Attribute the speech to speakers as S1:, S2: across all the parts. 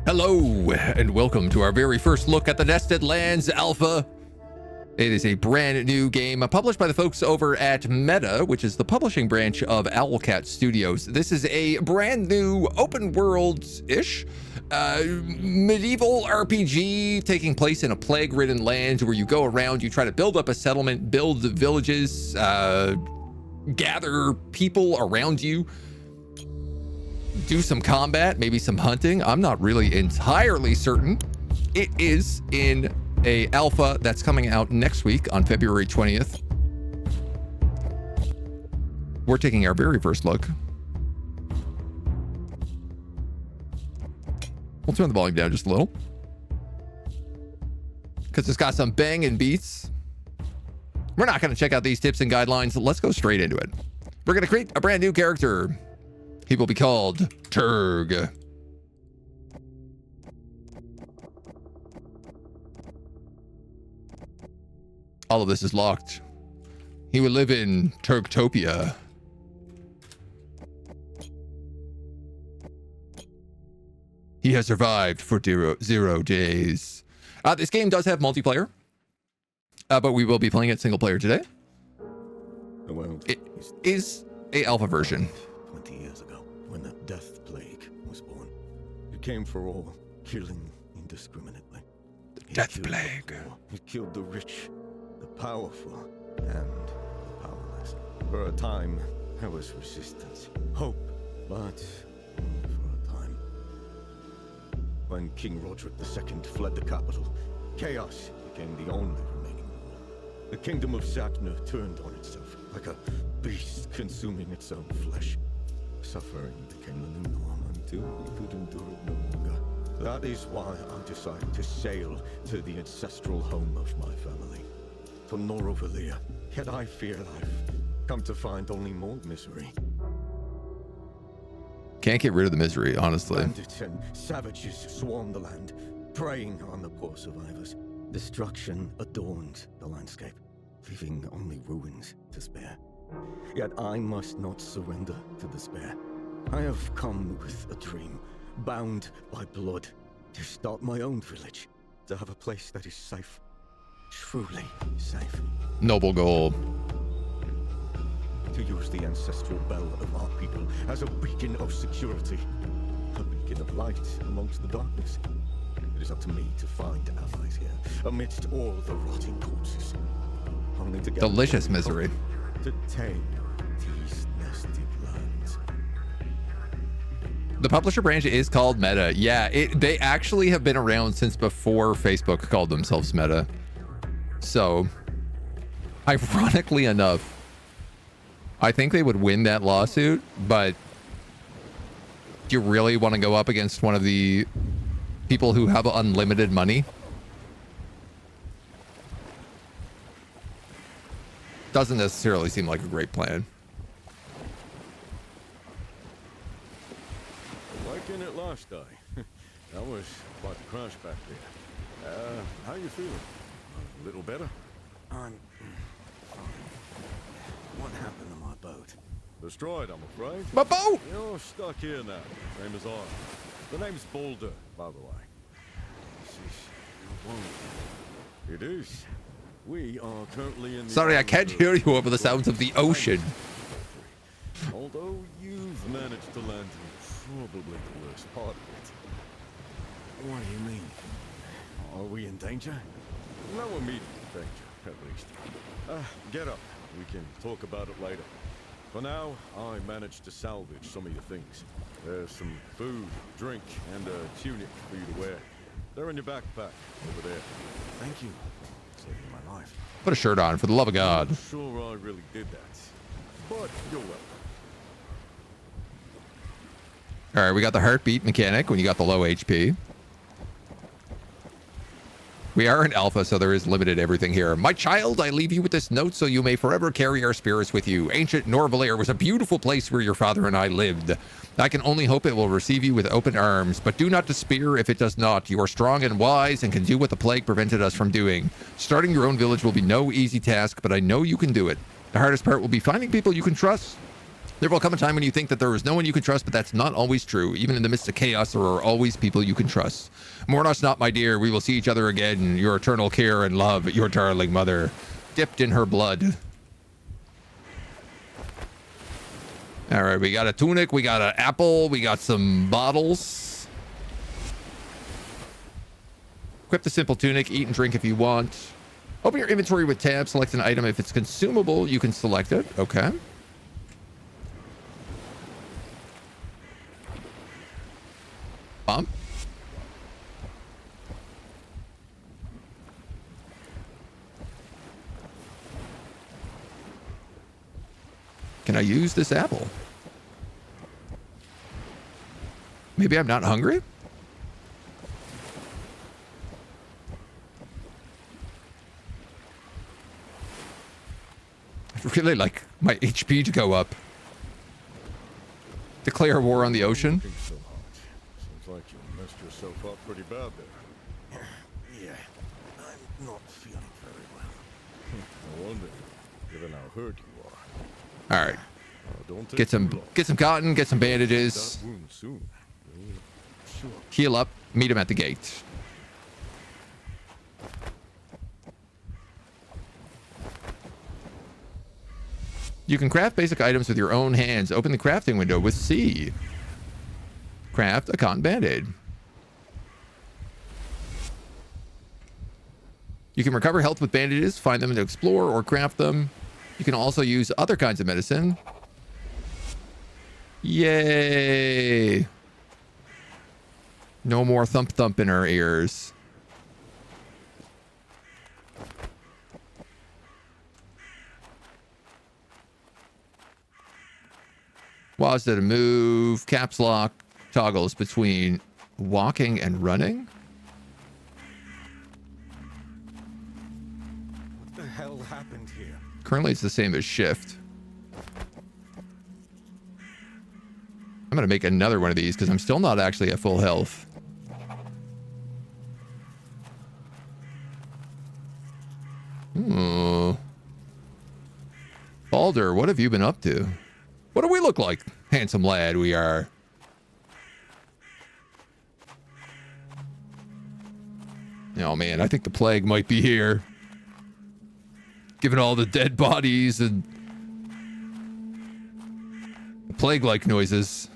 S1: Hello, and welcome to our very first look at the Nested Lands Alpha. It is a brand new game published by the folks over at Meta, which is the publishing branch of Owlcat Studios. This is a brand new open world-ish medieval RPG taking place in a plague-ridden land where you go around, you try to build up a settlement, build villages, gather people around you, do some combat, maybe some hunting. I'm not really entirely certain. It is in a alpha that's coming out next week on February 20th. We're taking our very first look. We'll turn the volume down just a little, because it's got some banging beats. We're not going to check out these tips and guidelines. Let's go straight into it. We're going to create a brand new character. He will be called Turg. All of this is locked. He will live in Turgtopia. He has survived for zero days. This game does have multiplayer, but we will be playing it single player today. It is a alpha version.
S2: 20 years ago, when the death plague was born, it came for all, killing indiscriminately.
S1: Death plague.
S2: It killed the rich, the powerful, and the powerless. For a time, there was resistance, hope, but only for a time. When King Roderick II fled the capital, chaos became the only remaining rule. The kingdom of Zakna turned on itself, like a beast consuming its own flesh. Suffering became the new norm until we could endure it no longer. That is why I decided to sail to the ancestral home of my family, to Norovalia. Yet I fear I've come to find only more misery.
S1: Can't get rid of the misery, honestly.
S2: Bandits and savages swarm the land, preying on the poor survivors. Destruction adorns the landscape, leaving only ruins to spare. Yet I must not surrender to despair. I have come with a dream, bound by blood, to start my own village, to have a place that is safe, truly safe.
S1: Noble goal.
S2: To use the ancestral bell of our people as a beacon of security, a beacon of light amongst the darkness. It is up to me to find allies here, amidst all the rotting corpses. Only to get
S1: delicious misery.
S2: To tame these nested lands.
S1: The publisher branch is called Meta. Yeah, they actually have been around since before Facebook called themselves Meta. So, ironically enough, I think they would win that lawsuit, but do you really want to go up against one of the people who have unlimited money? Doesn't necessarily seem like a great plan.
S2: Liking it last time. That was quite a crash back there. How you feeling? A little better? I'm fine. What happened to my boat? Destroyed, I'm afraid.
S1: My boat!
S2: You're stuck here now, same as I. The name's Boulder, by the way. This is your boat. It is. We are currently in the...
S1: Sorry, I can't hear you over the sounds of the ocean.
S2: Although you've managed to land in probably the worst part of it. What do you mean? Are we in danger? No immediate danger, at least. Get up. We can talk about it later. For now, I managed to salvage some of your things. There's some food, drink, and a tunic for you to wear. They're in your backpack over there. Thank you. Saving my life.
S1: Put a shirt on, for the love of God.
S2: I'm sure I really did that. But you're welcome.
S1: All right, we got the heartbeat mechanic when you got the low HP. We are in alpha, so there is limited everything here. My child, I leave you with this note so you may forever carry our spirits with you. Ancient Norvalir was a beautiful place where your father and I lived. I can only hope it will receive you with open arms, but do not despair if it does not. You are strong and wise and can do what the plague prevented us from doing. Starting your own village will be no easy task, but I know you can do it. The hardest part will be finding people you can trust. There will come a time when you think that there is no one you can trust, but that's not always true. Even in the midst of chaos, there are always people you can trust. Mourn us not, my dear. We will see each other again. Your eternal care and love, your darling mother, dipped in her blood. All right, we got a tunic. We got an apple. We got some bottles. Equip the simple tunic. Eat and drink if you want. Open your inventory with tab. Select an item. If it's consumable, you can select it. Okay. Bomb. Can I use this apple? Maybe I'm not hungry? I'd really like my HP to go up. Declare war on the ocean.
S2: Seems like you messed yourself up pretty bad there. Yeah, I'm not feeling very well. No wonder, given how hurt you are.
S1: All right.
S2: Don't take
S1: Get some cotton, get some
S2: that
S1: bandages.
S2: wound soon. Sure.
S1: Heal up, meet him at the gate. You can craft basic items with your own hands. Open the crafting window with C. Craft a cotton band-aid. You can recover health with bandages, find them to explore, or craft them. You can also use other kinds of medicine. Yay! No more thump in our ears. Pause to move. Caps lock toggles between walking and running.
S2: What the hell happened here?
S1: Currently, it's the same as shift. I'm going to make another one of these because I'm still not actually at full health. Balder, what have you been up to? What do we look like? Handsome lad we are. Oh man, I think the plague might be here. Given all the dead bodies and the plague-like noises.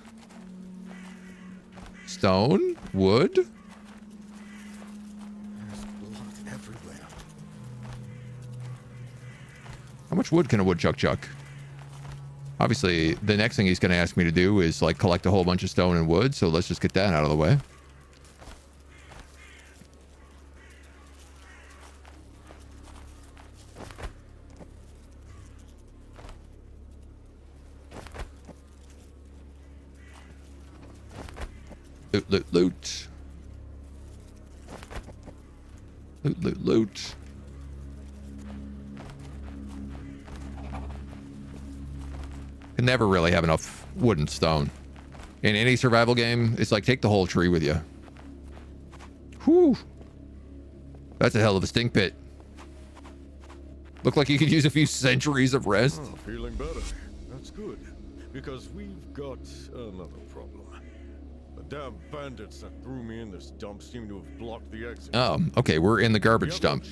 S1: Stone? Wood?
S2: There's blood everywhere.
S1: How much wood can a woodchuck chuck? Obviously, the next thing he's going to ask me to do is like collect a whole bunch of stone and wood, so let's just get that out of the way. Loot, loot, loot. Loot, loot, loot. Can never really have enough wood and stone. In any survival game, it's like take the whole tree with you. Whew. That's a hell of a stink pit. Look like you could use a few centuries of rest.
S2: Oh, feeling better. That's good. Because we've got another problem. The damn bandits that threw me in this dump seem to have blocked the exit.
S1: Oh, okay, we're in the garbage dump.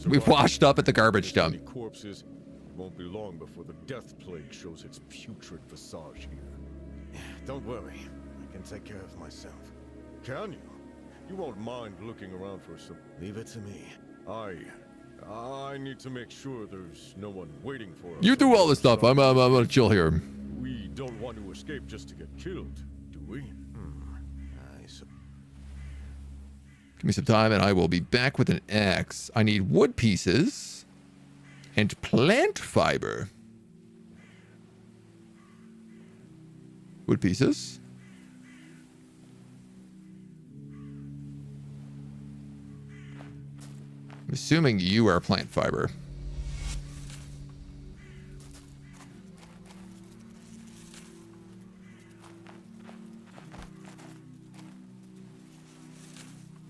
S1: We've washed up at the garbage dump.
S2: Corpses. It won't be long before the death plague shows its putrid visage here. Don't worry. I can take care of myself. Can you? You won't mind looking around for some... Leave it to me. I need to make sure there's no one waiting for us.
S1: You do all this stuff. I'm gonna chill here.
S2: We don't want to escape just to get killed, do we?
S1: Give me some time and I will be back with an axe. I need wood pieces and plant fiber. Wood pieces. I'm assuming you are plant fiber.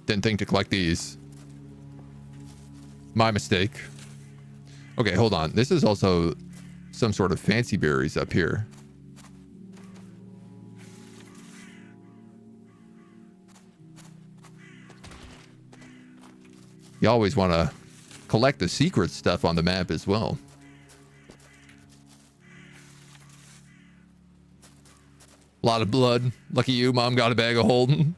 S1: Didn't think to collect these. My mistake. Okay, hold on. This is also some sort of fancy berries up here. You always want to collect the secret stuff on the map as well. A lot of blood. Lucky you, Mom got a bag of holding.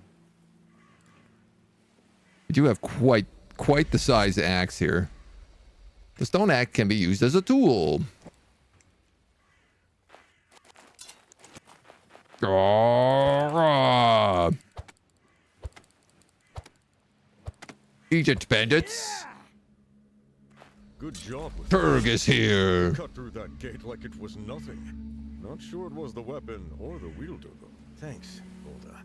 S1: We do have quite the size axe here. The stone axe can be used as a tool. Agent bandits.
S2: Good job with
S1: Turg is here.
S2: cut through that gate like it was nothing. Not sure it was the weapon or the wielder, though. Thanks, Boulder.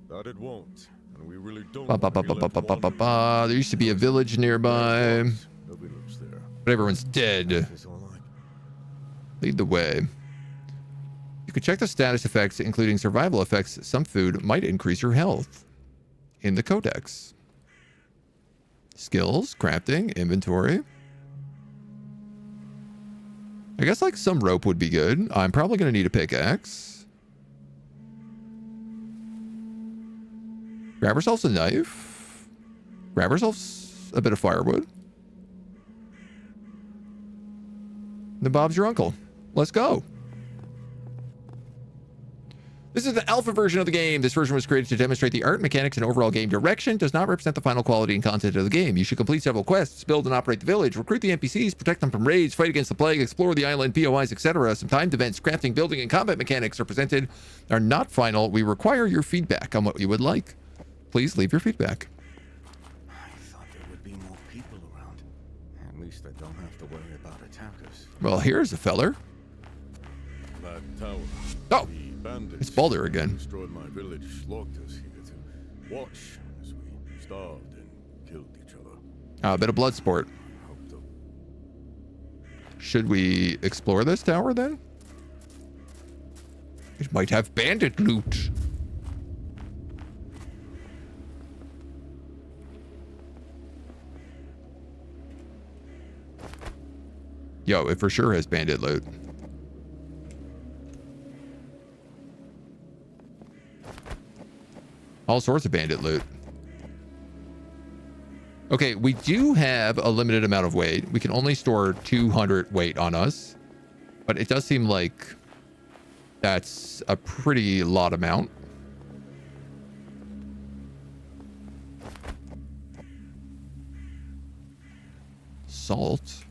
S2: That it won't, and we really don't.
S1: There used to be a village nearby,
S2: Nobody lives there.
S1: but everyone's dead.
S2: It's all like
S1: Lead the way. You can check the status effects, including survival effects. Some food might increase your health in the codex. Skills, crafting, inventory. I guess like some rope would be good. I'm probably going to need a pickaxe. Grab ourselves a knife. Grab ourselves a bit of firewood. Then Bob's your uncle. Let's go. This is the alpha version of the game. This version was created to demonstrate the art, mechanics, and overall game direction. Does not represent the final quality and content of the game. You should complete several quests, build and operate the village, recruit the NPCs, protect them from raids, fight against the plague, explore the island, POIs, etc. Some timed events, crafting, building, and combat mechanics are presented, are not final. We require your feedback on what you would like. Please leave your feedback.
S2: I thought there would be more people around. At least I don't have to worry about attackers.
S1: Well, here's a feller.
S2: That tower.
S1: Oh,
S2: Bandits
S1: it's Baldur again.
S2: Destroyed my village, locked us here to watch as we starved and killed each other.
S1: A bit of blood sport. Should we explore this tower then? It might have bandit loot. Yo, it for sure has bandit loot. All sorts of bandit loot. Okay, we do have a limited amount of weight. We can only store 200 weight on us. But it does seem like that's a pretty lot amount. Salt.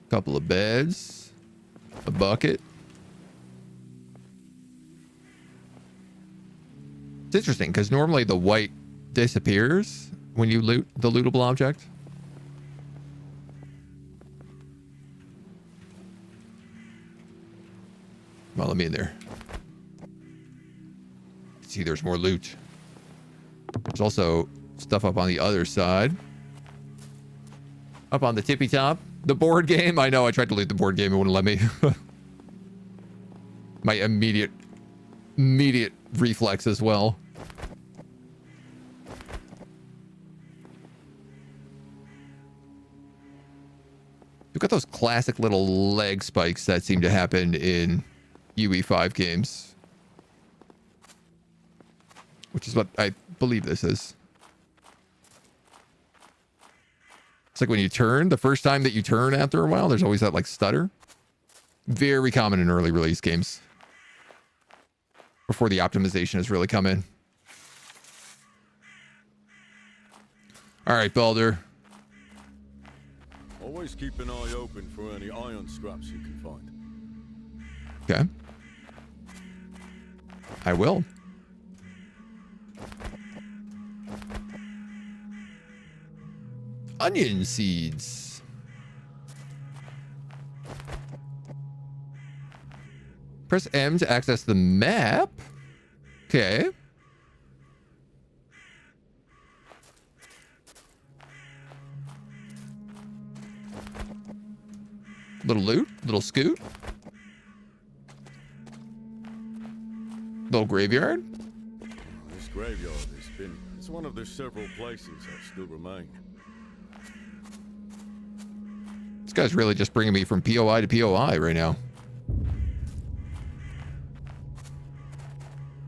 S1: Couple of beds. A bucket. It's interesting because normally the white disappears when you loot the lootable object. Well, let me in there. See, there's more loot. There's also stuff up on the other side. Up on the tippy top. The board game. I know I tried to loot the board game. It wouldn't let me. My immediate reflex as well. You've got those classic little leg spikes that seem to happen in UE5 games. Which is what I believe this is. It's like when you turn, the first time that you turn after a while, there's always that like stutter. Very common in early release games. Before the optimization has really come in. All right, Baldur.
S2: Always keep an eye open for any iron scraps you can find.
S1: Okay. I will. Onion seeds. Press M to access the map. Okay. Little loot, little scoot. Little graveyard.
S2: This graveyard has been... It's one of the several places that still remain.
S1: This guy's really just bringing me from POI to POI right now.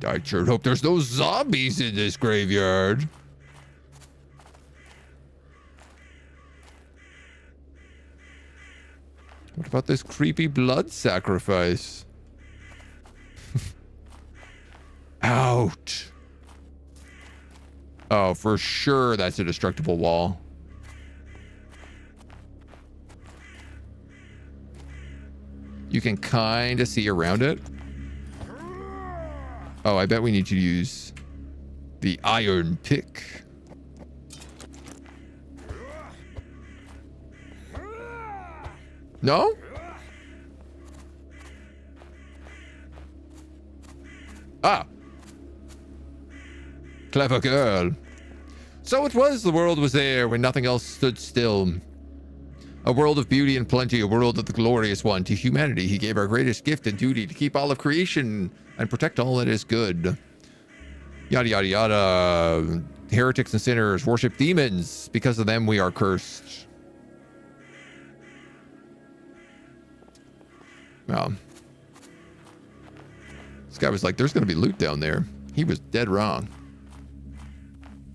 S1: I sure hope there's no zombies in this graveyard. What about this creepy blood sacrifice? Out. Oh, for sure that's a destructible wall. You can kind of see around it. Oh, I bet we need to use the iron pick. No? Ah. Clever girl. So it was, the world was there when nothing else stood still. A world of beauty and plenty, a world of the glorious one. To humanity, he gave our greatest gift and duty to keep all of creation and protect all that is good. Yada, yada, yada. Heretics and sinners worship demons. Because of them, we are cursed. Well, this guy was like, there's going to be loot down there. He was dead wrong.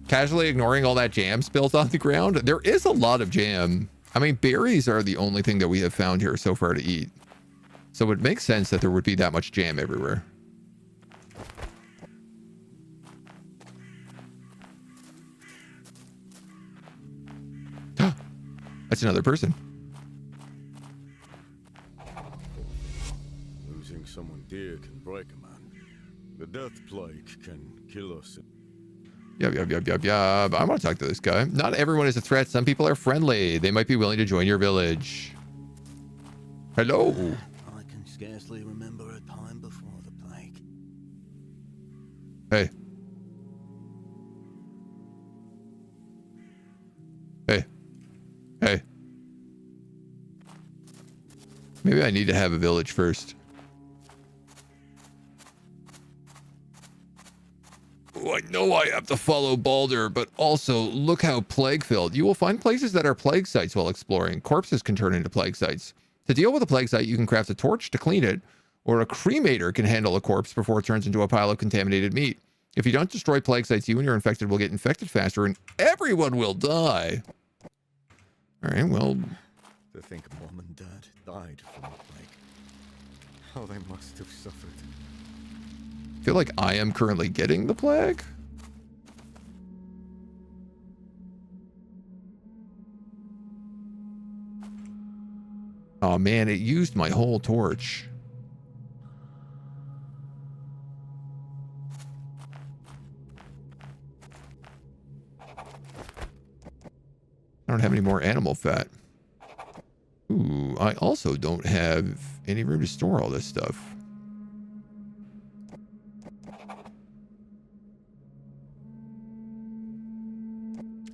S1: Casually ignoring all that jam spilled on the ground. There is a lot of jam. I mean, berries are the only thing that we have found here so far to eat. So it makes sense that there would be that much jam everywhere. That's another person.
S2: Losing someone dear can break a man. The death plague can kill us.
S1: Yup. I want to talk to this guy. Not everyone is a threat. Some people are friendly. They might be willing to join your village. Hello.
S2: I can scarcely remember a time before the plague.
S1: Hey. Hey. Maybe I need to have a village first. Oh, I know I have to follow Baldur, but also look how plague-filled. You will find places that are plague sites while exploring. Corpses can turn into plague sites. To deal with a plague site, you can craft a torch to clean it, or a cremator can handle a corpse before it turns into a pile of contaminated meat. If you don't destroy plague sites, you and your infected will get infected faster, and everyone will die. All right, well...
S2: To think Mom and Dad died from the plague. How they must have suffered.
S1: I feel like I am currently getting the plague. Oh man, it used my whole torch. I don't have any more animal fat. Ooh, I also don't have any room to store all this stuff.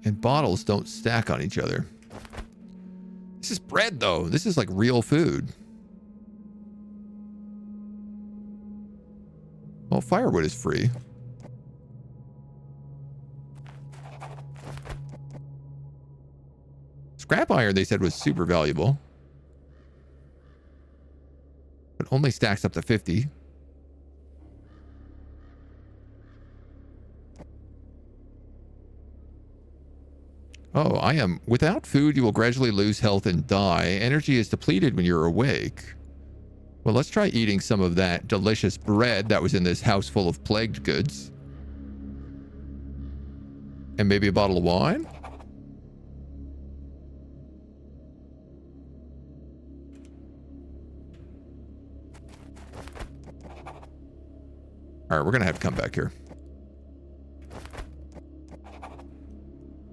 S1: And bottles don't stack on each other. This is bread, though. This is like real food. Well, firewood is free. Scrap iron, they said, was super valuable. But only stacks up to 50. Oh, I am. Without food, you will gradually lose health and die. Energy is depleted when you're awake. Well, let's try eating some of that delicious bread that was in this house full of plagued goods. And maybe a bottle of wine? All right, we're going to have to come back here.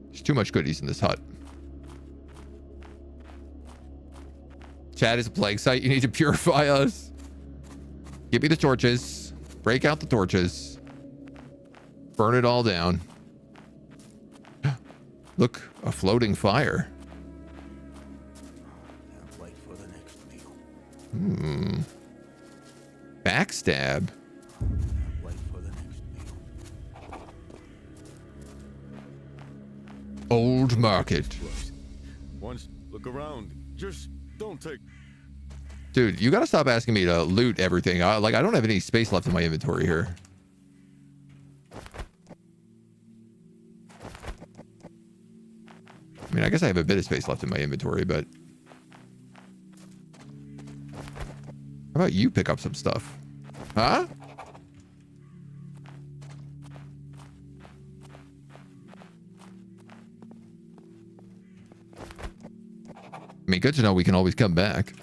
S1: There's too much goodies in this hut. Chad is a plague site. You need to purify us. Give me the torches. Break out the torches. Burn it all down. Look, a floating fire.
S2: Can't wait for the next meal.
S1: Backstab.
S2: Wait for the next meal.
S1: Old market.
S2: Once look around. Just don't take.
S1: Dude, you gotta stop asking me to loot everything. I don't have any space left in my inventory here. I mean, I guess I have a bit of space left in my inventory, but... How about you pick up some stuff? Huh? I mean, good to know we can always come back.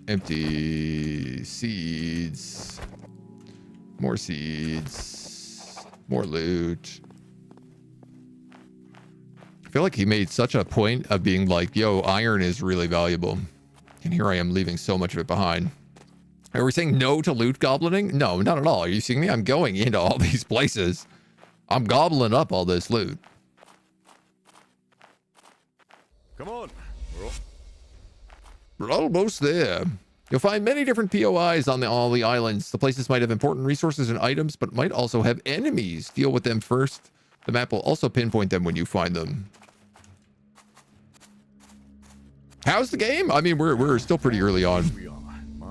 S1: Empty seeds. More seeds. More loot. I feel like he made such a point of being like, yo, iron is really valuable. And here I am leaving so much of it behind. Are we saying no to loot goblining? No, not at all. Are you seeing me? I'm going into all these places. I'm gobbling up all this loot.
S2: Come on.
S1: We're almost there. You'll find many different POIs on all the islands. The places might have important resources and items, but might also have enemies. Deal with them first. The map will also pinpoint them when you find them. How's the game? I mean, we're still pretty early on.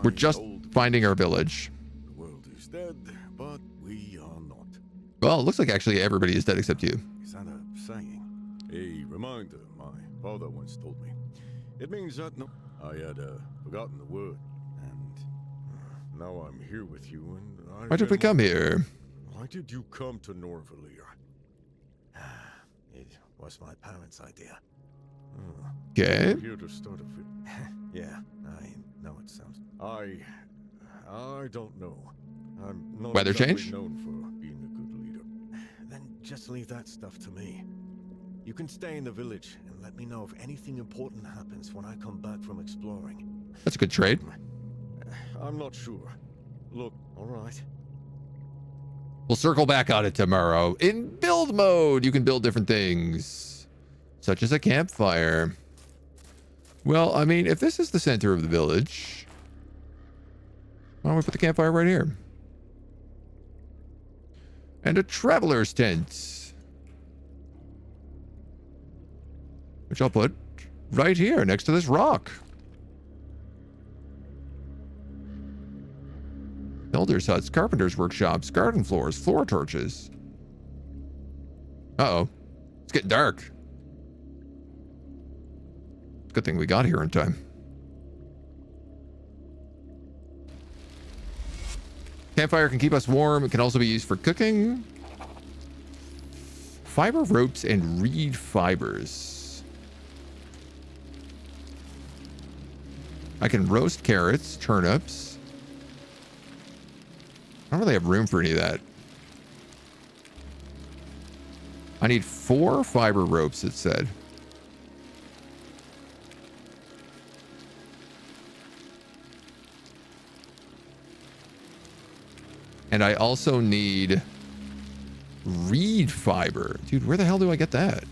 S1: We're just finding our village.
S2: The world is dead, but we are not.
S1: Well, it looks like actually everybody is dead except you.
S2: Is that a saying? A reminder my father once told me. It means that I had forgotten the word, and now I'm here with you. And
S1: Why did we come here?
S2: Why did you come to Norvalir? It was my parents' idea.
S1: Okay.
S2: Here to start a yeah, I know it sounds. I don't know. I'm not
S1: Weather
S2: exactly
S1: change?
S2: known for being a good leader. Then just leave that stuff to me. You can stay in the village and let me know if anything important happens when I come back from exploring.
S1: That's a good trade.
S2: I'm not sure. Look, all right.
S1: We'll circle back on it tomorrow. In build mode, you can build different things, such as a campfire. Well, I mean, if this is the center of the village, why don't we put the campfire right here? And a traveler's tent, which I'll put right here next to this rock. Builders' huts, carpenters' workshops, garden floors, floor torches. Uh-oh. It's getting dark. Good thing we got here in time. Campfire can keep us warm. It can also be used for cooking. Fiber ropes and reed fibers. I can roast carrots, turnips. I don't really have room for any of that. I need 4 fiber ropes, it said. And I also need reed fiber. Dude, where the hell do I get that?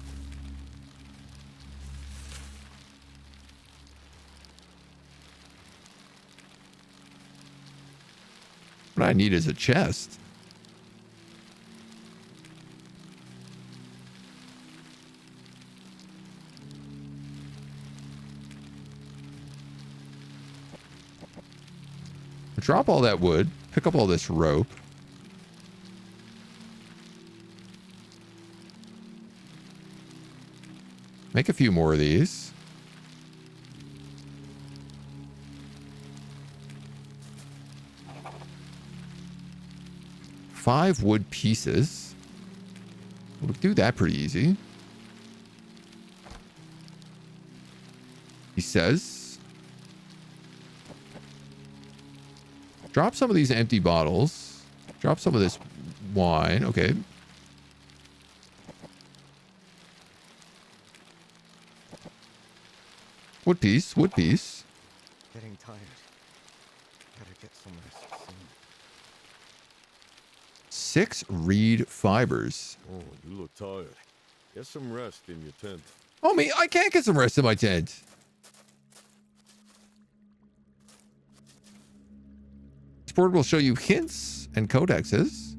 S1: What I need is a chest. Drop all that wood. Pick up all this rope. Make a few more of these. Five wood pieces. We'll do that pretty easy. He says. Drop some of these empty bottles. Drop some of this wine. Okay. Wood piece. Wood piece.
S2: Getting tired. Gotta get some rest soon.
S1: 6 reed fibers.
S2: Oh, you look tired. Get some rest in your tent.
S1: Homie, I can't get some rest in my tent. This board will show you hints and codexes.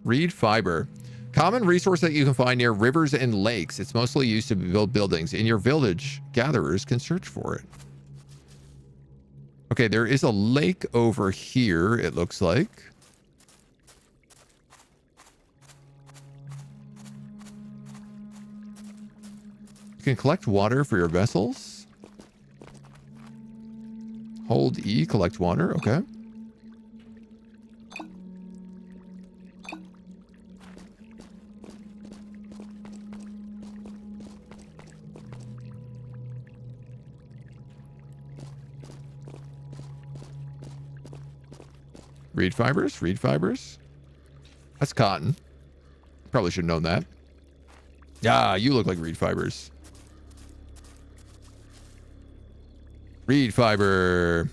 S1: Reed fiber. Common resource that you can find near rivers and lakes. It's mostly used to build buildings. In your village, gatherers can search for it. Okay, there is a lake over here, it looks like. You can collect water for your vessels. Hold E, collect water. Okay. Reed fibers, reed fibers. That's cotton. Probably should have known that. Yeah, you look like reed fibers. Reed fiber.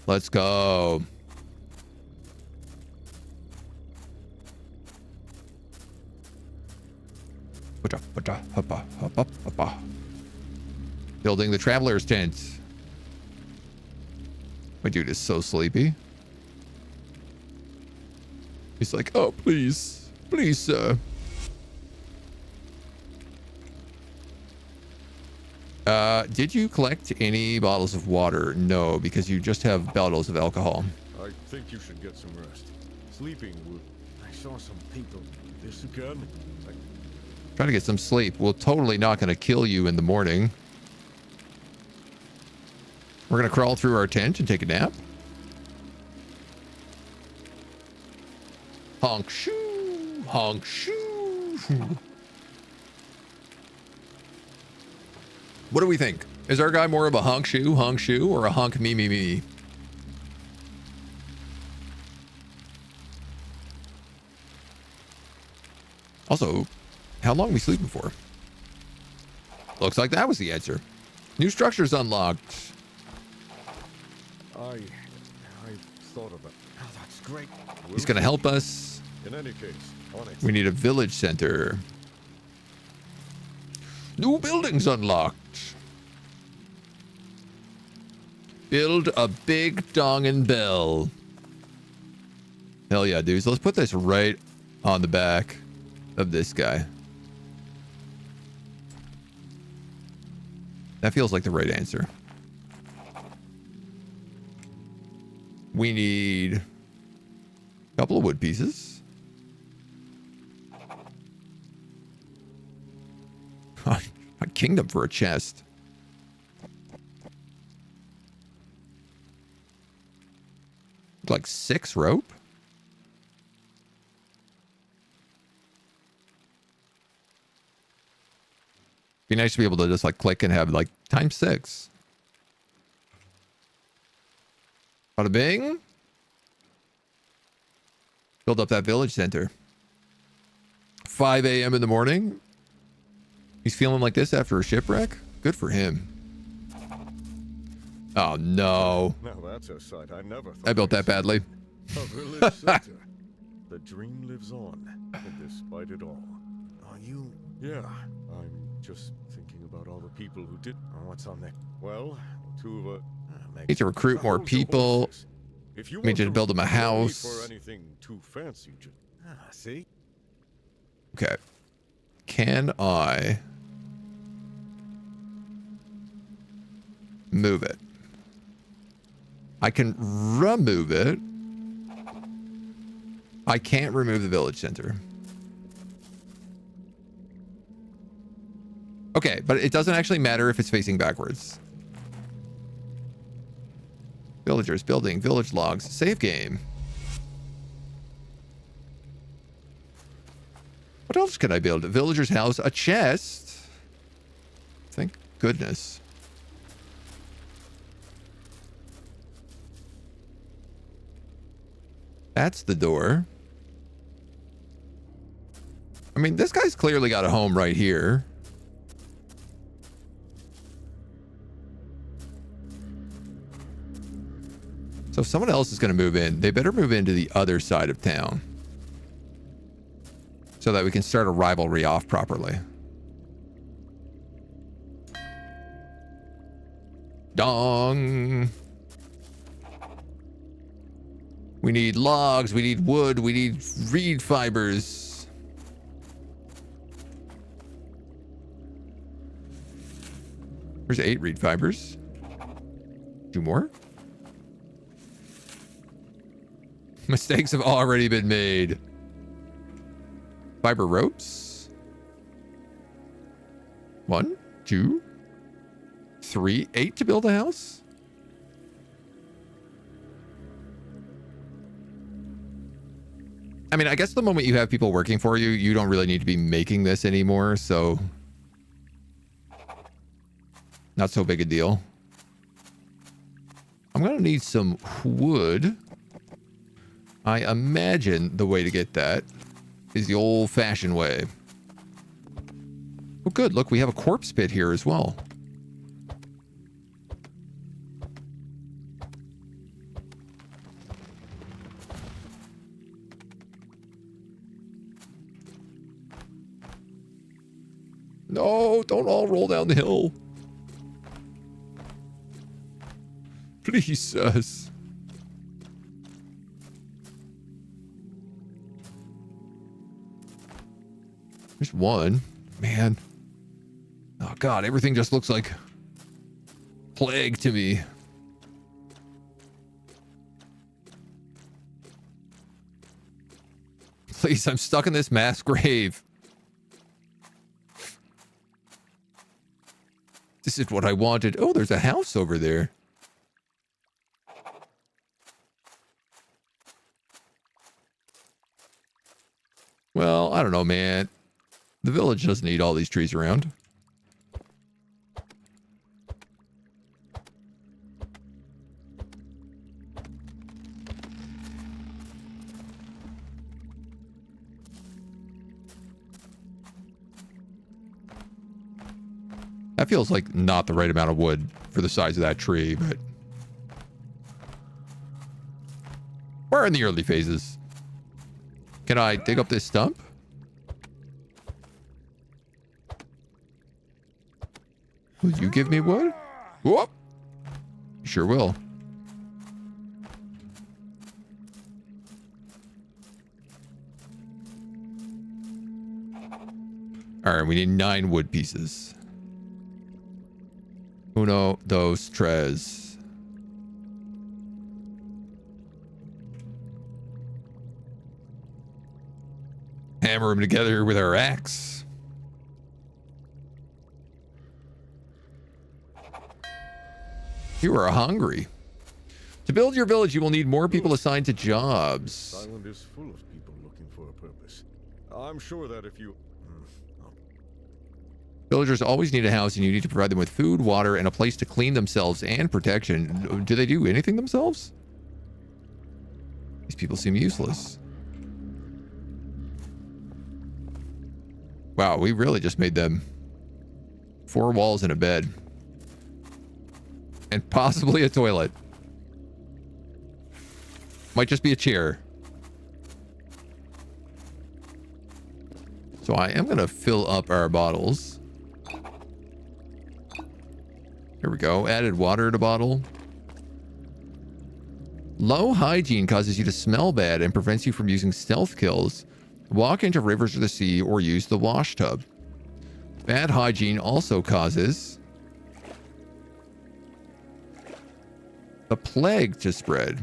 S1: Let's go. Building the traveler's tent. My dude is so sleepy. He's like, oh, please. Please, sir. Did you collect any bottles of water? No, because you just have bottles of alcohol.
S2: I think you should get some rest. Sleeping would... I saw some people. This again?
S1: Try to get some sleep. We're totally not going to kill you in the morning. We're going to crawl through our tent and take a nap. Honk shoo. Honk shoo. What do we think? Is our guy more of a honk shoo, or a honk me, me, me? Also, how long are we sleeping for? Looks like that was the answer. New structures unlocked.
S2: I thought of it. Oh, that's great.
S1: He's going to help us.
S2: In any case, on it.
S1: We need a village center. New buildings unlocked. Build a big dong and bell. Hell yeah, dudes. Let's put this right on the back of this guy. That feels like the right answer. We need a couple of wood pieces. A kingdom for a chest. Like 6 rope? Be nice to be able to just like click and have like ×6. Bada bing. Build up that village center. 5 a.m. in the morning. He's feeling like this after a shipwreck. Good for him. Oh no.
S2: Now that's a sight I never thought.
S1: I built that badly.
S2: A village center. The dream lives on, despite it all. Are you? Yeah. I'm just thinking about all the people who did. Oh, what's on there? Well, 2 of
S1: Need to recruit more people.
S2: If you
S1: Need to build them a house.
S2: For anything too fancy, see?
S1: Okay. Can I move it? I can remove it. I can't remove the village center. Okay, but it doesn't actually matter if it's facing backwards. Villagers building village logs. Save game. What else can I build? A villager's house. A chest. Thank goodness. That's the door. I mean, this guy's clearly got a home right here. So if someone else is going to move in, they better move into the other side of town so that we can start a rivalry off properly. Dong. We need logs, we need wood, we need reed fibers. There's 8 reed fibers. 2 more. Mistakes have already been made. Fiber ropes. 1, 2, 3, 8 to build a house. I mean, I guess the moment you have people working for you, you don't really need to be making this anymore, so not so big a deal. I'm gonna need some wood. I imagine the way to get that is the old-fashioned way. Oh, good. Look, we have a corpse pit here as well. No, don't all roll down the hill. Please, There's one. Man. Oh, God. Everything just looks like plague to me. Please, I'm stuck in this mass grave. This is what I wanted. Oh, there's a house over there. Well, I don't know, man. The village doesn't need all these trees around. That feels like not the right amount of wood for the size of that tree, but we're in the early phases. Can I dig up this stump? Will you give me wood? Whoop! You sure will. Alright, we need 9 wood pieces. Uno, dos, tres. Hammer them together with our axe. You are hungry. To build your village, you will need more people assigned to jobs.
S2: This island is full of people looking for a purpose. I'm sure that if you...
S1: Villagers always need a house, and you need to provide them with food, water, and a place to clean themselves and protection. Do they do anything themselves? These people seem useless. Wow, we really just made them 4 walls and a bed. And possibly a toilet. Might just be a chair. So I am going to fill up our bottles. Here we go. Added water to bottle. Low hygiene causes you to smell bad and prevents you from using stealth kills. Walk into rivers or the sea or use the wash tub. Bad hygiene also causes a plague to spread.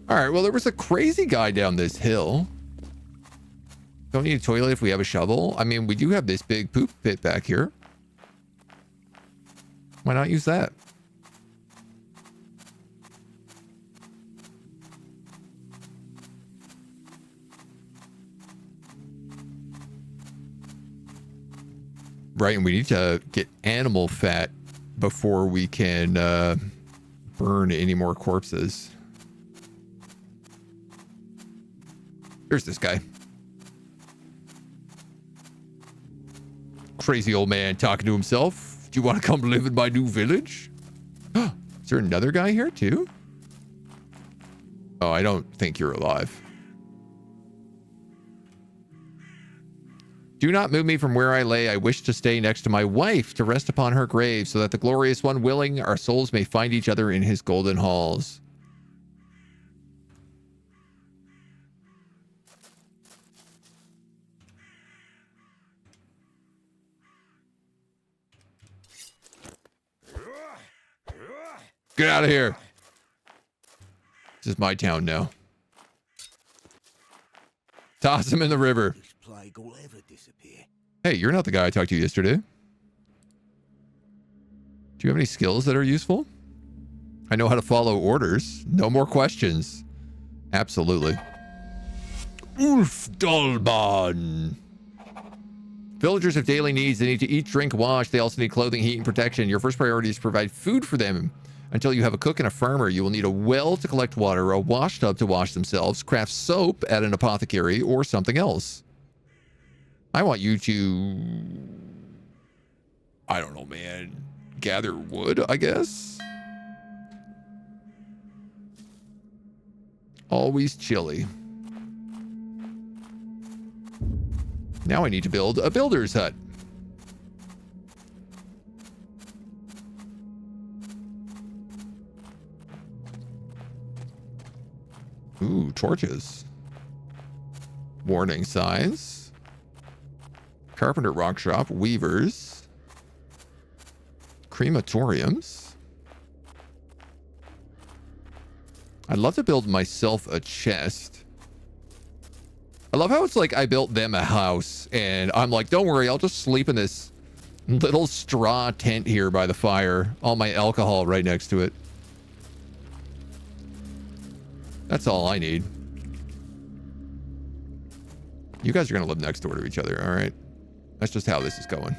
S1: All right, well, there was a crazy guy down this hill. Don't need a toilet if we have a shovel. I mean, we do have this big poop pit back here. Why not use that? Right, and we need to get animal fat before we can burn any more corpses. Here's this guy. Crazy old man talking to himself. Do you want to come live in my new village? Is there another guy here too? Oh, I don't think you're alive. Do not move me from where I lay. I wish to stay next to my wife, to rest upon her grave, so that the glorious one willing, our souls may find each other in his golden halls. Get out of here. This is my town now. Toss him in the river.
S2: This plague will ever disappear.
S1: Hey, you're not the guy I talked to yesterday. Do you have any skills that are useful? I know how to follow orders. No more questions. Absolutely. Ulf Dalban. Villagers have daily needs. They need to eat, drink, wash. They also need clothing, heat, and protection. Your first priority is to provide food for them. Until you have a cook and a farmer, you will need a well to collect water, a wash tub to wash themselves, craft soap at an apothecary, or something else. I want you to... I don't know, man. Gather wood, I guess? Always chilly. Now I need to build a builder's hut. Ooh, torches. Warning signs. Carpenter workshop, weavers. Crematoriums. I'd love to build myself a chest. I love how it's like I built them a house and I'm like, don't worry, I'll just sleep in this little straw tent here by the fire. All my alcohol right next to it. That's all I need. You guys are going to live next door to each other, all right? That's just how this is going.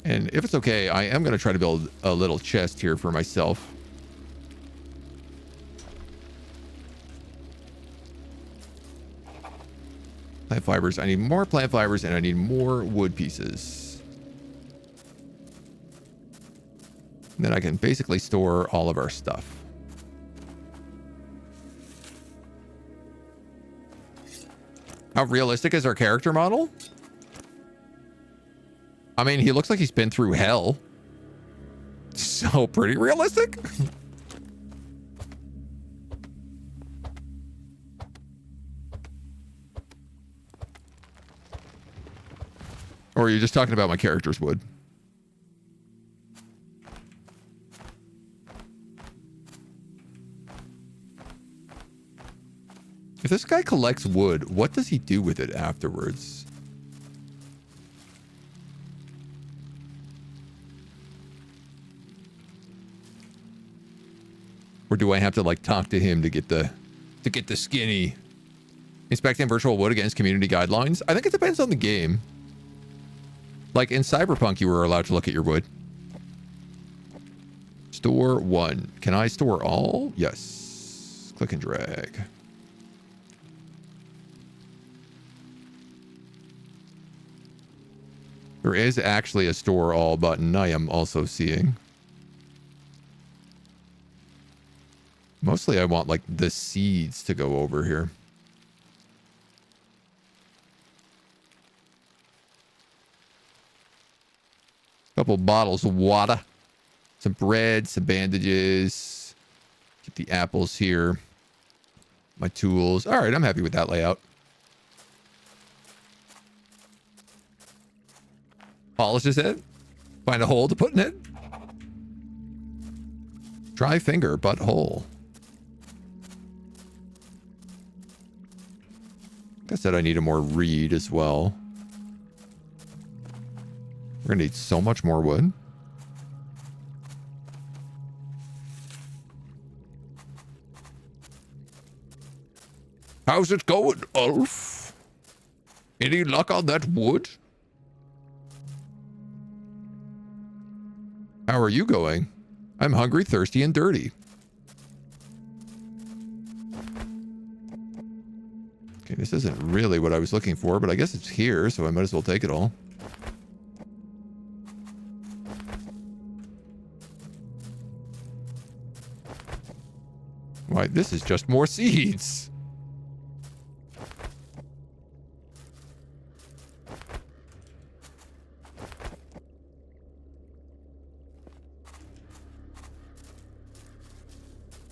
S1: And if it's okay, I am going to try to build a little chest here for myself. Plant fibers. I need more plant fibers and I need more wood pieces. And then I can basically store all of our stuff. How realistic is our character model? I mean, he looks like he's been through hell. So pretty realistic. Or are you just talking about my character's wood? If this guy collects wood, what does he do with it afterwards? Or do I have to like talk to him to get the skinny? Inspecting virtual wood against community guidelines? I think it depends on the game. Like in Cyberpunk, you were allowed to look at your wood. Store one. Can I store all? Yes. Click and drag. There is actually a store all button I am also seeing. Mostly I want like the seeds to go over here. Couple bottles of water. Some bread, some bandages. Get the apples here. My tools. All right, I'm happy with that layout. Polish his head. Find a hole to put in it. Dry finger, but hole. Like I said, I need a more reed as well. We're gonna need so much more wood. How's it going, Ulf? Any luck on that wood? How are you going? I'm hungry, thirsty, and dirty. Okay, this isn't really what I was looking for, but I guess it's here, so I might as well take it all. Why, this is just more seeds.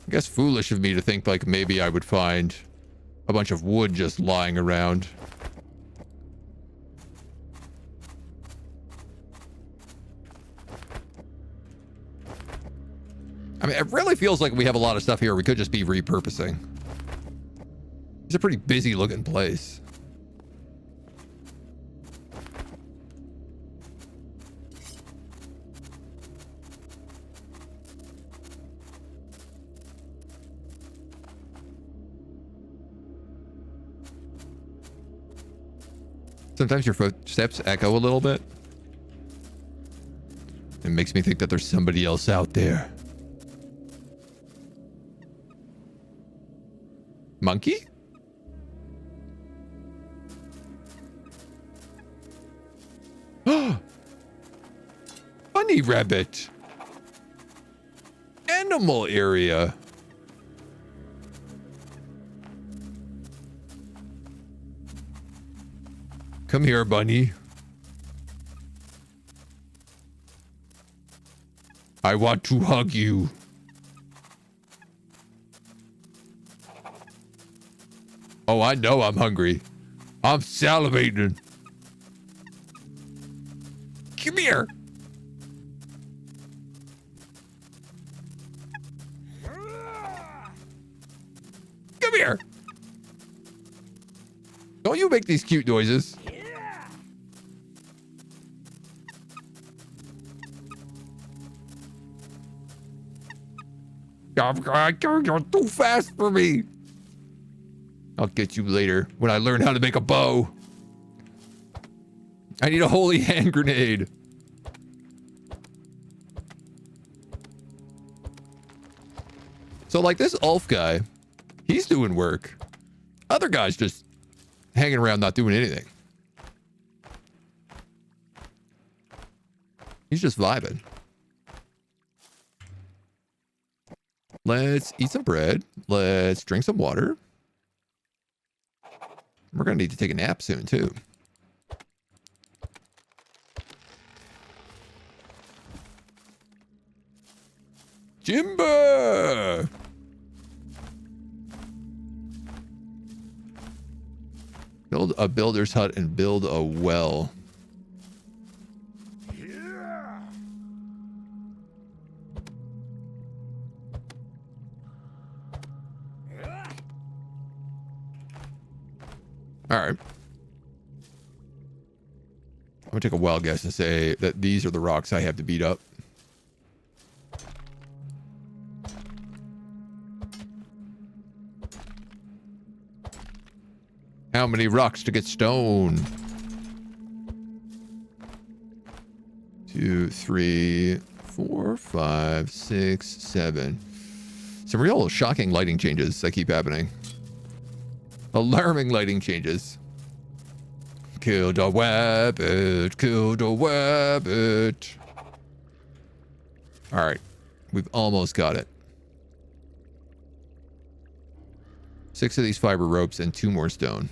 S1: I guess foolish of me to think like maybe I would find a bunch of wood just lying around. I mean, it really feels like we have a lot of stuff here we could just be repurposing. It's a pretty busy looking place. Sometimes your footsteps echo a little bit. It makes me think that there's somebody else out there. Monkey? Bunny rabbit. Animal area. Come here, bunny. I want to hug you. Oh, I know I'm hungry. I'm salivating. Come here. Come here. Don't you make these cute noises. You're too fast for me. I'll get you later when I learn how to make a bow. I need a holy hand grenade. So like this Ulf guy, he's doing work. Other guys just hanging around not doing anything. He's just vibing. Let's eat some bread. Let's drink some water. We're going to need to take a nap soon, too. Jimba! Build a builder's hut and build a well. All right. I'm gonna take a wild guess and say that these are the rocks I have to beat up. How many rocks to get stone? 2, 3, 4, 5, 6, 7. Some real shocking lighting changes that keep happening. Alarming lighting changes. Killed a rabbit. Killed a rabbit. All right. We've almost got it. 6 of these fiber ropes and 2 more stone.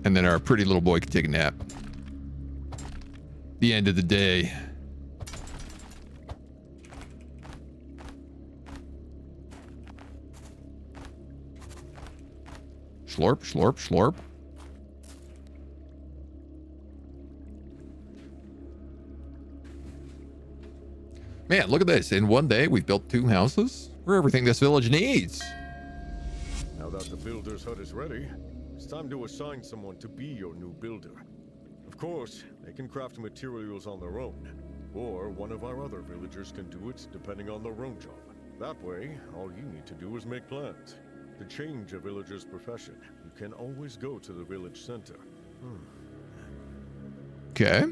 S1: And then our pretty little boy can take a nap. The end of the day. Slurp, slurp, slurp. Man, look at this. In one day, we've built 2 houses. We're everything this village needs.
S2: Now that the builder's hut is ready, it's time to assign someone to be your new builder. Of course, they can craft materials on their own, or one of our other villagers can do it depending on their own job. That way, all you need to do is make plans. To change a villager's profession, you can always go to the village center.
S1: Okay.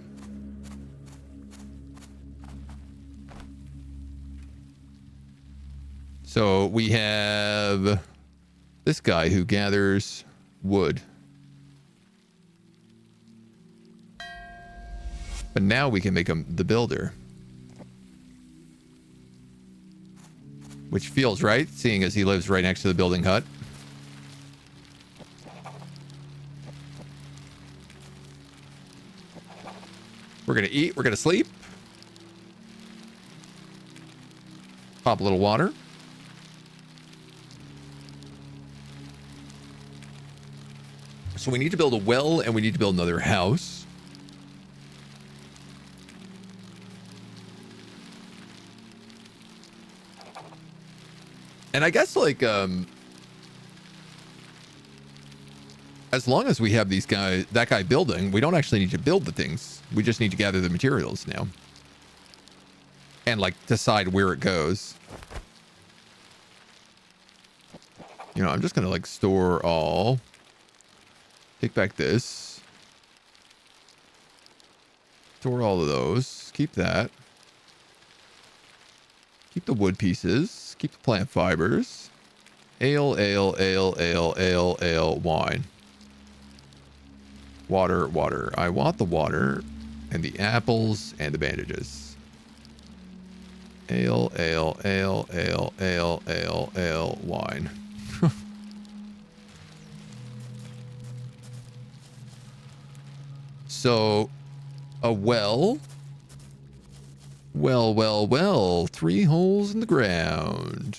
S1: So we have this guy who gathers wood. But now we can make him the builder. Which feels right, seeing as he lives right next to the building hut. We're going to eat. We're going to sleep. Pop a little water. So we need to build a well and we need to build another house. And I guess like, as long as we have these guys, that guy building, we don't actually need to build the things. We just need to gather the materials now. And like decide where it goes. You know, I'm just going to like store all. Take back this. Store all of those. Keep that. Keep the wood pieces. Keep the plant fibers. Ale, ale, ale, ale, ale, ale, wine. Water, water. I want the water and the apples and the bandages. Ale, ale, ale, ale, ale, ale, ale, wine. So, a well. Well, well, well. 3 holes in the ground.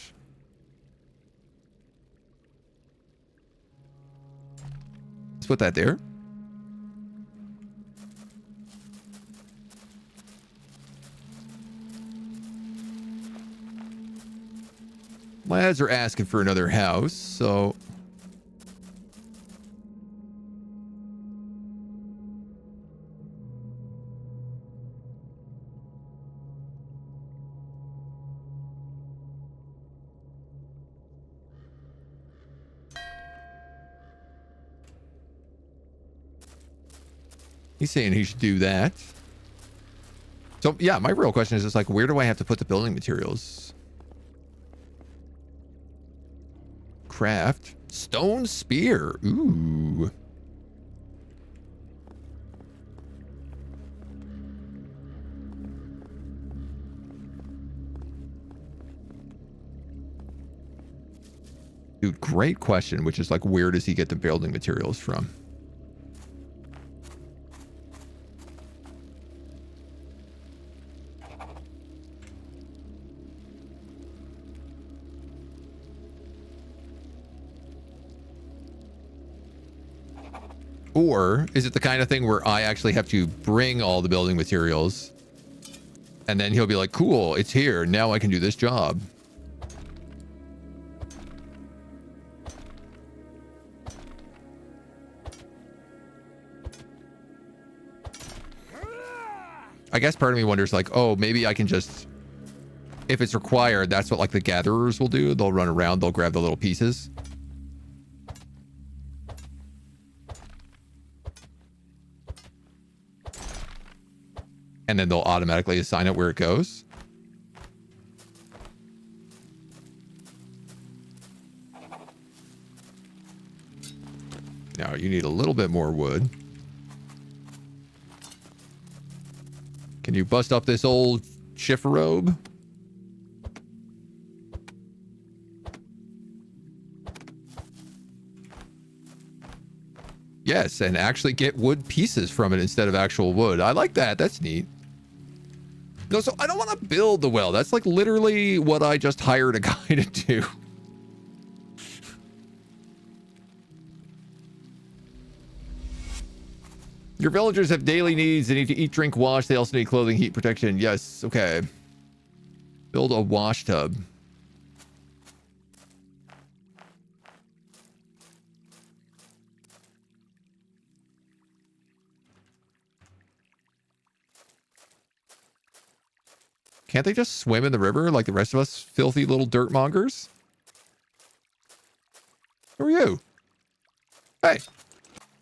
S1: Let's put that there. Lads are asking for another house, so... He's saying he should do that. So, yeah, my real question is just like, where do I have to put the building materials? Craft. Stone spear. Ooh. Dude, great question, which is like, where does he get the building materials from? Or is it the kind of thing where I actually have to bring all the building materials and then he'll be like, cool, it's here. Now I can do this job. I guess part of me wonders like, oh, maybe I can just, if it's required, that's what like the gatherers will do. They'll run around, they'll grab the little pieces. And then they'll automatically assign it where it goes. Now you need a little bit more wood. Can you bust up this old chifforobe? Yes, and actually get wood pieces from it instead of actual wood. I like that. That's neat. No, so I don't want to build the well. That's like literally what I just hired a guy to do. Your villagers have daily needs. They need to eat, drink, wash. They also need clothing, heat protection. Yes, okay. Build a wash tub. Can't they just swim in the river like the rest of us filthy little dirt mongers? Who are you? Hey,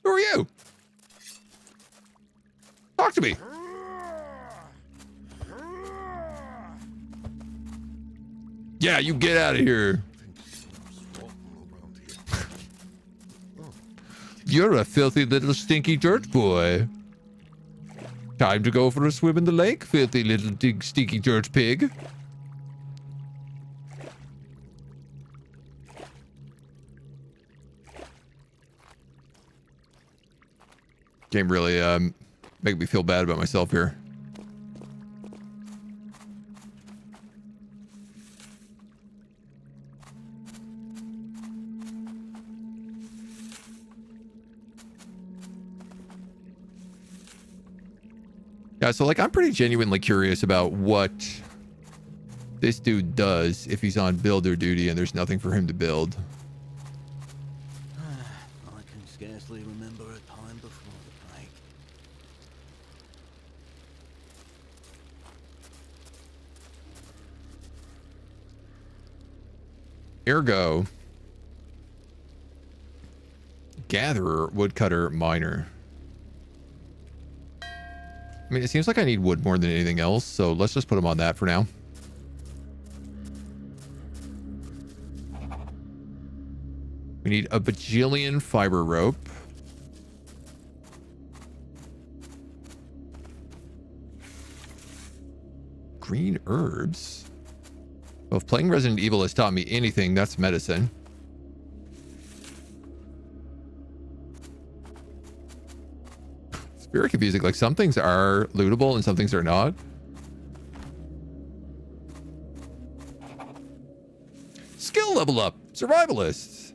S1: who are you? Talk to me. Yeah, you get out of here. You're a filthy little stinky dirt boy. Time to go for a swim in the lake, filthy little stinky dirt pig. Game really make me feel bad about myself here. Yeah, so like I'm pretty genuinely curious about what this dude does if he's on builder duty and there's nothing for him to build.
S2: I can scarcely remember a time before the plague.
S1: Ergo, gatherer, woodcutter, miner. I mean, it seems like I need wood more than anything else, so let's just put him on that for now. We need a bajillion fiber rope. Green herbs. Well, if playing Resident Evil has taught me anything, that's medicine. It's very confusing. Like, some things are lootable and some things are not. Skill level up. Survivalists.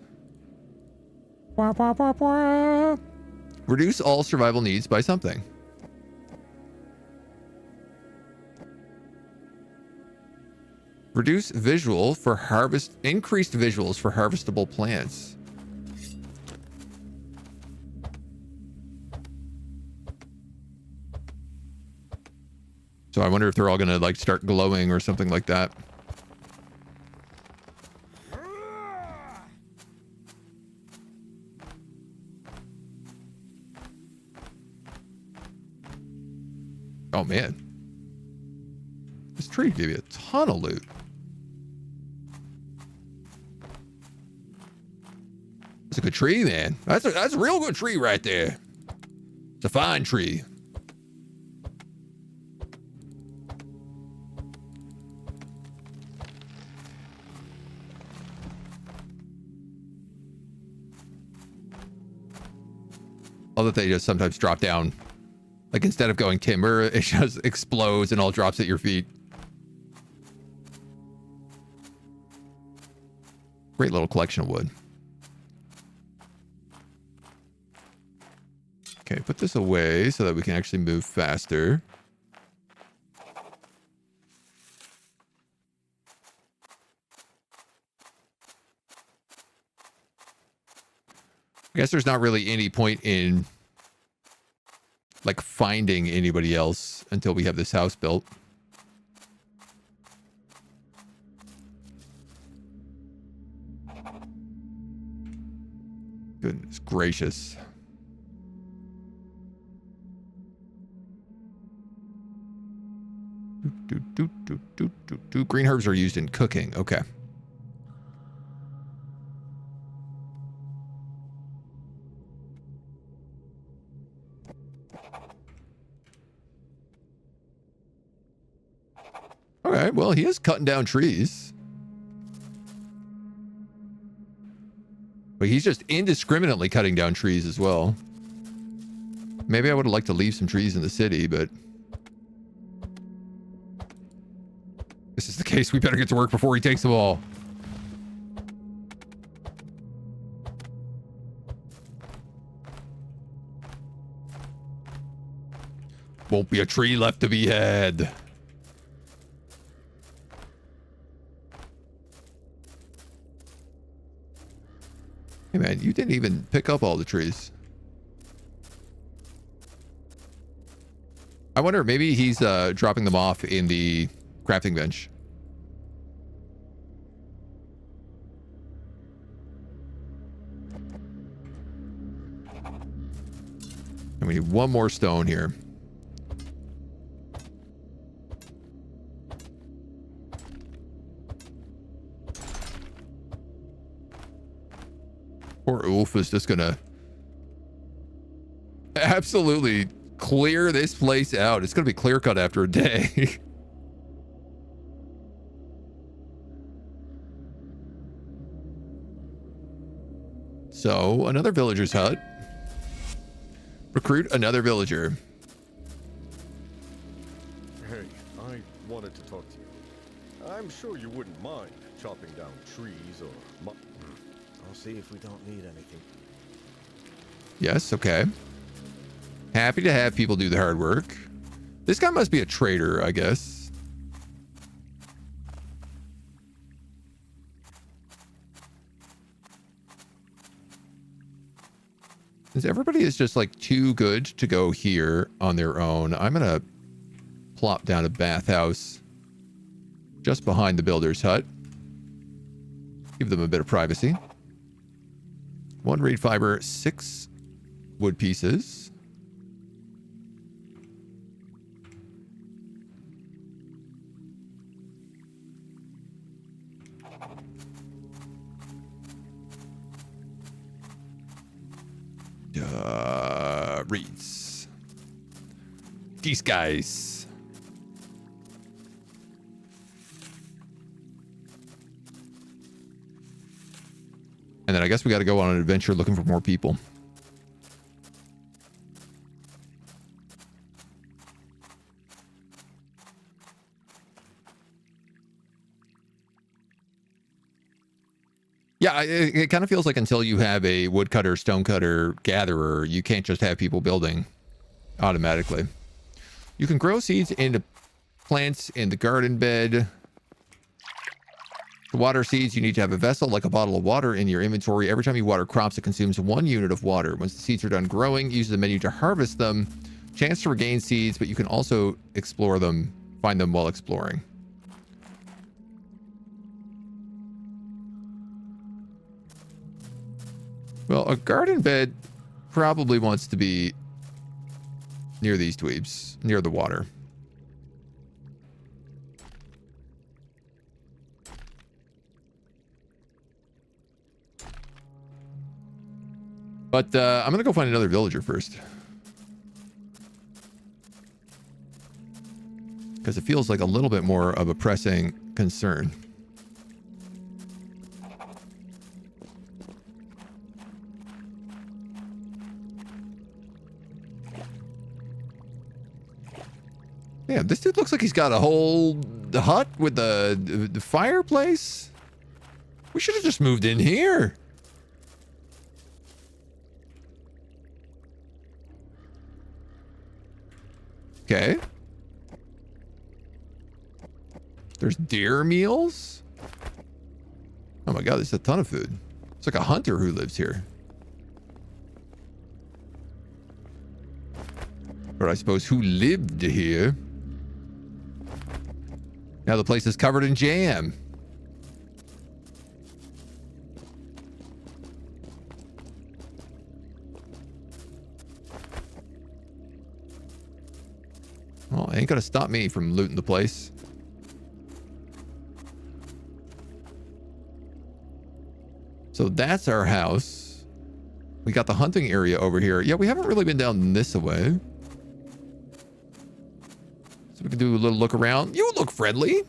S1: Wah, wah, wah, wah. Reduce all survival needs by something. Reduce visual for harvest. Increased visuals for harvestable plants. So I wonder if they're all gonna like start glowing or something like that. Oh man, this tree gave you a ton of loot. That's a good tree, man. That's a real good tree right there. It's a fine tree. All that they just sometimes drop down. Like instead of going timber, it just explodes and all drops at your feet. Great little collection of wood. Okay, put this away so that we can actually move faster. I guess there's not really any point in like finding anybody else until we have this house built. Goodness gracious. Green herbs are used in cooking. Okay. All right, well, he is cutting down trees. But he's just indiscriminately cutting down trees as well. Maybe I would have liked to leave some trees in the city, but this is the case. We better get to work before he takes them all. Won't be a tree left to be had. Hey man, you didn't even pick up all the trees. I wonder, maybe he's dropping them off in the crafting bench. And we need one more stone here. Poor Ulf is just gonna Absolutely clear this place out. It's going to be clear cut after a day. So, another villager's hut. Recruit another villager.
S2: Hey, I wanted to talk to you. I'm sure you wouldn't mind chopping down trees or... I'll see if we don't need anything.
S1: Yes, okay. Happy to have people do the hard work. This guy must be a trader, I guess. Since everybody is just like too good to go here on their own, I'm going to plop down a bathhouse just behind the builder's hut. Give them a bit of privacy. 1 reed fiber, 6 wood pieces. Reeds. These guys. And then I guess we got to go on an adventure looking for more people. Yeah, it kind of feels like until you have a woodcutter, stonecutter, gatherer, you can't just have people building automatically. You can grow seeds into plants in the garden bed. To water seeds, you need to have a vessel like a bottle of water in your inventory. Every time you water crops, it consumes 1 unit of water. Once the seeds are done growing, use the menu to harvest them. Chance to regain seeds, but you can also explore them, find them while exploring. Well, a garden bed probably wants to be near these dweebs, near the water. But I'm going to go find another villager first. Because it feels like a little bit more of a pressing concern. Yeah, this dude looks like he's got a whole hut with the fireplace. We should have just moved in here. Okay. There's deer meals. Oh my god, there's a ton of food. It's like a hunter who lives here. Or I suppose who lived here. Now the place is covered in jam. Well, ain't gonna stop me from looting the place. So that's our house. We got the hunting area over here. Yeah, we haven't really been down this way. So we can do a little look around. You look friendly.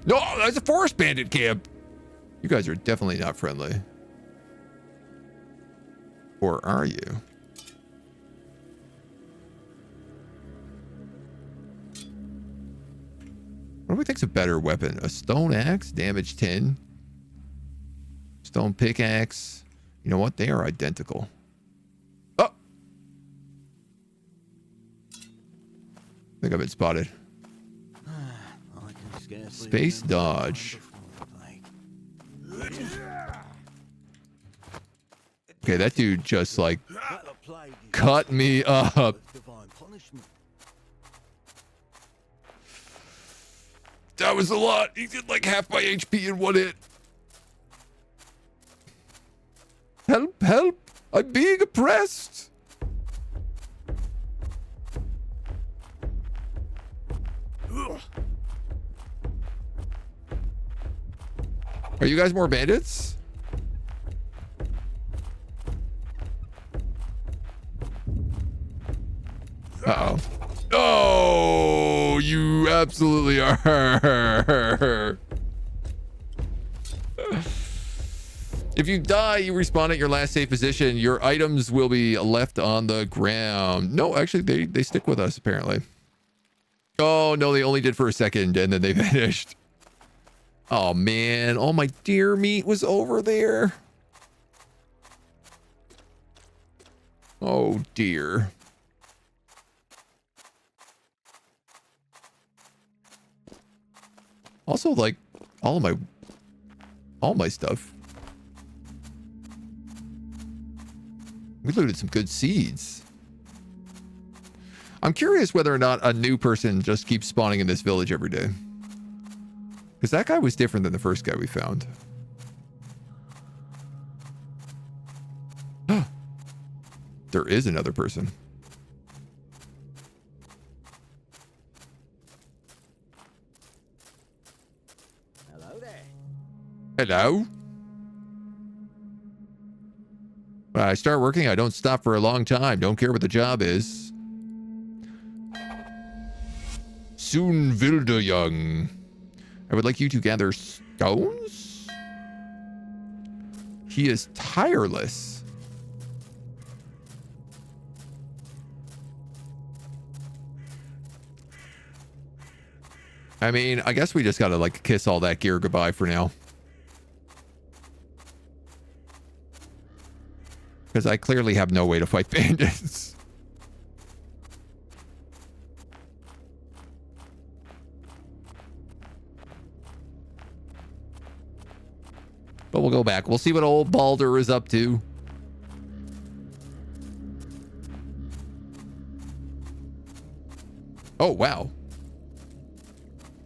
S1: No, that's a forest bandit camp. You guys are definitely not friendly. Or are you? What do we think's a better weapon? A stone axe, damage 10. Stone pickaxe. You know what? They are identical. Oh! I think I've been spotted. Space dodge. Okay, that dude just like cut me up. That was a lot. He did like half my HP in 1 hit. Help, help. I'm being oppressed. Are you guys more bandits? Uh-oh. Oh, you absolutely are. If you die, you respawn at your last safe position. Your items will be left on the ground. No, actually, they stick with us, apparently. Oh, no, they only did for a second, and then they vanished. Oh, man. All my deer meat was over there. Oh, dear. Also, like, all my stuff. We looted some good seeds. I'm curious whether or not a new person just keeps spawning in this village every day. Because that guy was different than the first guy we found. There is another person.
S3: Hello there.
S1: Hello? When I start working, I don't stop for a long time. Don't care what the job is. Soon Wilderjung. I would like you to gather stones? He is tireless. I mean, I guess we just gotta, like, kiss all that gear goodbye for now. Because I clearly have no way to fight bandits. But we'll go back. We'll see what old Baldur is up to. Oh, wow.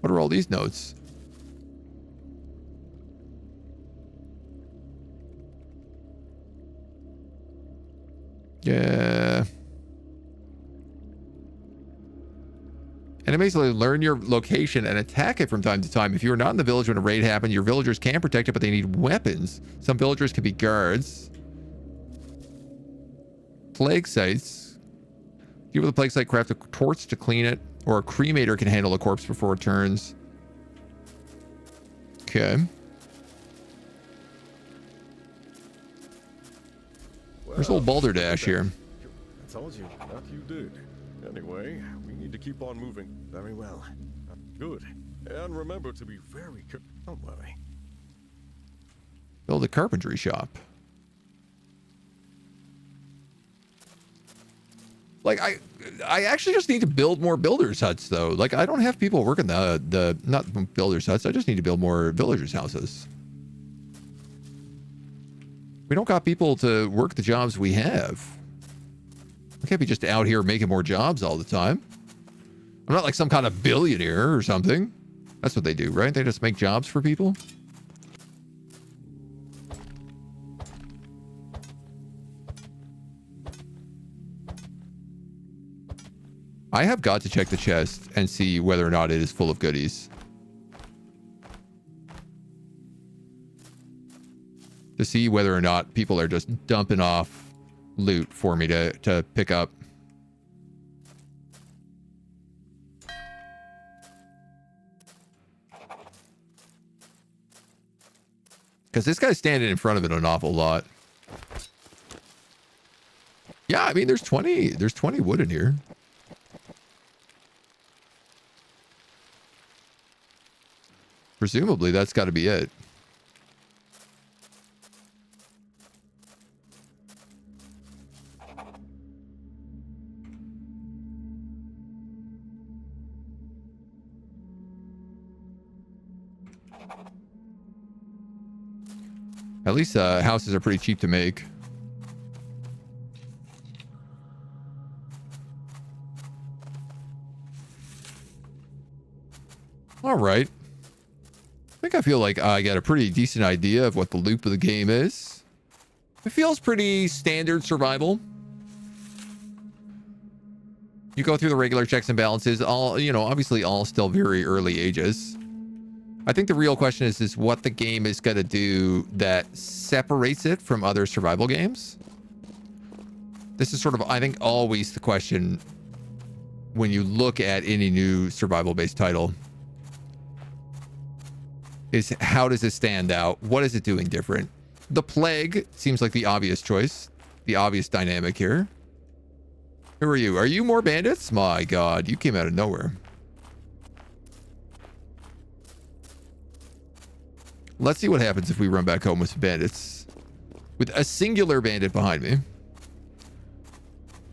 S1: What are all these notes? Yeah. Enemies will learn your location and attack it from time to time. If you are not in the village when a raid happens, your villagers can protect it, but they need weapons. Some villagers can be guards. Plague sites. Give the plague site, craft a torch to clean it, or a cremator can handle a corpse before it turns. Okay. There's old Balderdash here.
S2: I told you, that you did. Anyway, we need to keep on moving. Very well. Good. And remember to be very careful. Don't worry.
S1: Build a carpentry shop. Like, I actually just need to build more builders' huts, though. Like, I don't have people working not builders' huts. I just need to build more villagers' houses. We don't got people to work the jobs we have. I can't be just out here making more jobs all the time. I'm not like some kind of billionaire or something. That's what they do, right? They just make jobs for people. I have got to check the chest and see whether or not it is full of goodies. To see whether or not people are just dumping off loot for me to pick up. Because this guy's standing in front of it an awful lot. Yeah, I mean, there's 20 wood in here. Presumably, that's got to be it. At least houses are pretty cheap to make. All right. I think I feel like I got a pretty decent idea of what the loop of the game is. It feels pretty standard survival. You go through the regular checks and balances, all, you know, obviously all still very early ages. I think the real question is what the game is going to do that separates it from other survival games. This is sort of, I think, always the question when you look at any new survival-based title is how does it stand out? What is it doing different? The plague seems like the obvious choice, the obvious dynamic here. Who are you? Are you more bandits? My God, you came out of nowhere. Let's see what happens if we run back home with some bandits. With a singular bandit behind me.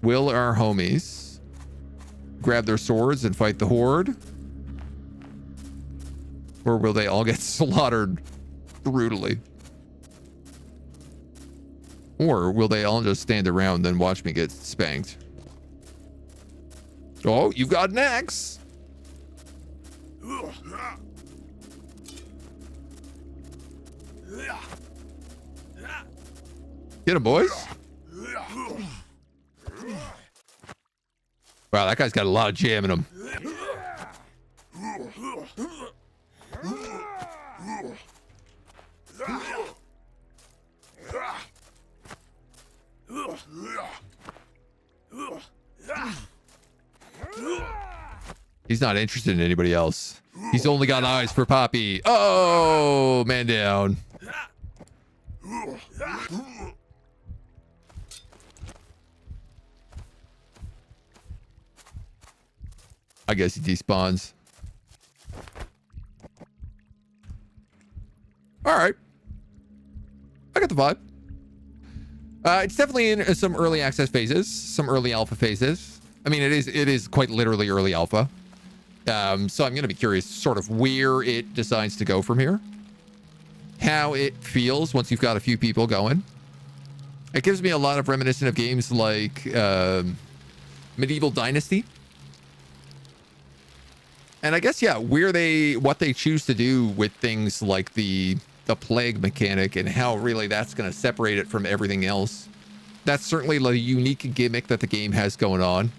S1: Will our homies grab their swords and fight the horde? Or will they all get slaughtered brutally? Or will they all just stand around and watch me get spanked? Oh, you've got an axe. Get him, boys. Wow, that guy's got a lot of jam in him. He's not interested in anybody else. He's only got eyes for Poppy. Oh, man down. I guess he despawns. All right. I got the vibe. It's definitely in some early access phases, some early alpha phases. I mean, it is quite literally early alpha. So I'm going to be curious sort of where it decides to go from here. How it feels once you've got a few people going. It gives me a lot of reminiscent of games like Medieval Dynasty. And I guess, yeah, what they choose to do with things like the plague mechanic and how really that's going to separate it from everything else. That's certainly the unique gimmick that the game has going on.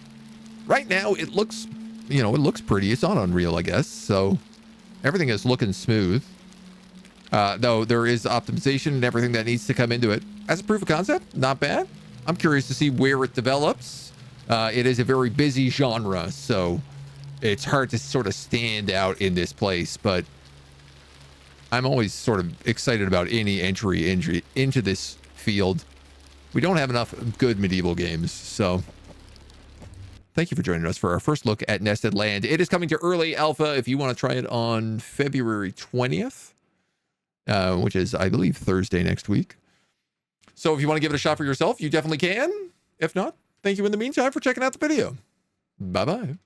S1: Right now, it looks, it looks pretty. It's on Unreal, I guess. So everything is looking smooth. Though there is optimization and everything that needs to come into it. As a proof of concept, not bad. I'm curious to see where it develops. It is a very busy genre, so it's hard to sort of stand out in this place, but I'm always sort of excited about any entry into this field. We don't have enough good medieval games, so thank you for joining us for our first look at Nested Land. It is coming to early alpha if you want to try it on February 20th, which is, I believe, Thursday next week. So if you want to give it a shot for yourself, you definitely can. If not, thank you in the meantime for checking out the video. Bye-bye.